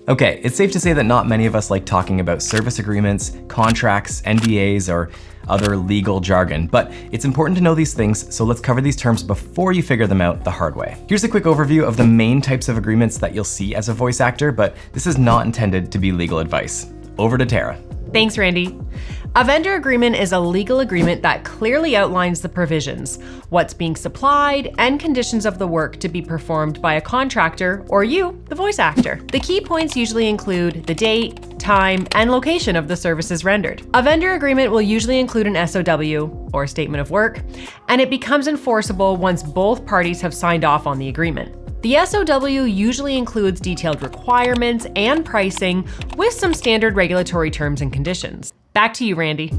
Okay, it's safe to say that not many of us like talking about service agreements, contracts, NDAs, or other legal jargon, but it's important to know these things, so let's cover these terms before you figure them out the hard way. Here's a quick overview of the main types of agreements that you'll see as a voice actor, but this is not intended to be legal advice. Over to Tara. Thanks, Randy. A vendor agreement is a legal agreement that clearly outlines the provisions, what's being supplied, and conditions of the work to be performed by a contractor or you, the voice actor. The key points usually include the date, time, and location of the services rendered. A vendor agreement will usually include an SOW, or statement of work, and it becomes enforceable once both parties have signed off on the agreement. The SOW usually includes detailed requirements and pricing with some standard regulatory terms and conditions. Back to you, Randy.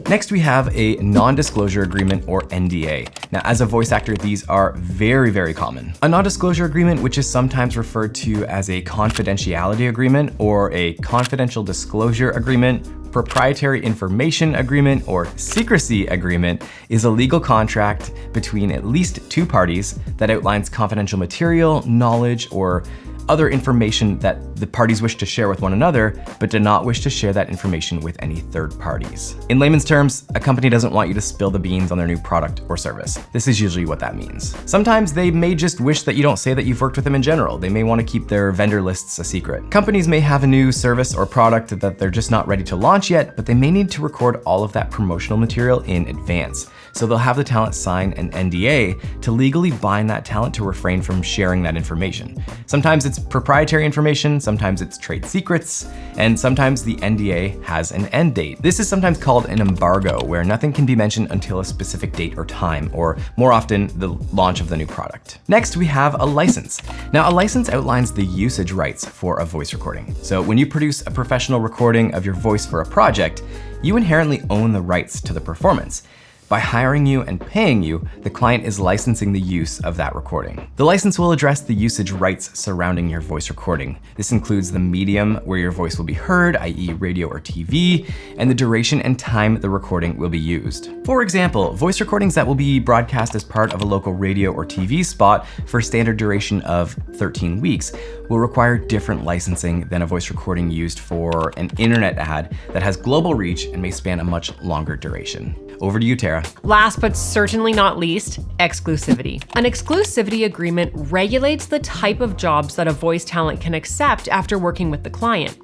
Next, we have a non-disclosure agreement, or NDA. Now, as a voice actor, these are very, very common. A non-disclosure agreement, which is sometimes referred to as a confidentiality agreement or a confidential disclosure agreement, proprietary information agreement, or secrecy agreement, is a legal contract between at least two parties that outlines confidential material, knowledge, or other information that the parties wish to share with one another, but do not wish to share that information with any third parties. In layman's terms, a company doesn't want you to spill the beans on their new product or service. This is usually what that means. Sometimes they may just wish that you don't say that you've worked with them in general. They may want to keep their vendor lists a secret. Companies may have a new service or product that they're just not ready to launch yet, but they may need to record all of that promotional material in advance. So they'll have the talent sign an NDA to legally bind that talent to refrain from sharing that information. Sometimes it's proprietary information, sometimes it's trade secrets, and sometimes the NDA has an end date. This is sometimes called an embargo, where nothing can be mentioned until a specific date or time, or more often, the launch of the new product. Next, we have a license. Now, a license outlines the usage rights for a voice recording. So when you produce a professional recording of your voice for a project, you inherently own the rights to the performance. By hiring you and paying you, the client is licensing the use of that recording. The license will address the usage rights surrounding your voice recording. This includes the medium where your voice will be heard, i.e. radio or TV, and the duration and time the recording will be used. For example, voice recordings that will be broadcast as part of a local radio or TV spot for a standard duration of 13 weeks will require different licensing than a voice recording used for an internet ad that has global reach and may span a much longer duration. Over to you, Tara. Last but certainly not least, exclusivity. An exclusivity agreement regulates the type of jobs that a voice talent can accept after working with the client.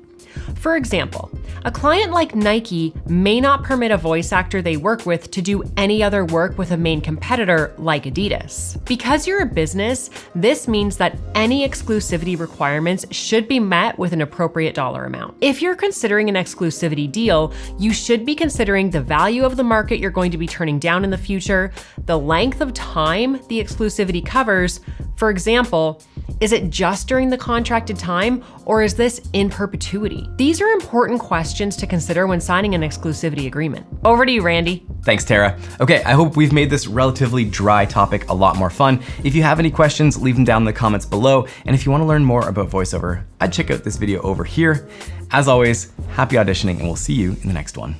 For example, a client like Nike may not permit a voice actor they work with to do any other work with a main competitor like Adidas. Because you're a business, this means that any exclusivity requirements should be met with an appropriate dollar amount. If you're considering an exclusivity deal, you should be considering the value of the market you're going to be turning down in the future, the length of time the exclusivity covers. For example, is it just during the contracted time, or is this in perpetuity? These are important questions to consider when signing an exclusivity agreement. Over to you, Randy. Thanks, Tara. Okay, I hope we've made this relatively dry topic a lot more fun. If you have any questions, leave them down in the comments below. And if you want to learn more about voiceover, I'd check out this video over here. As always, happy auditioning, and we'll see you in the next one.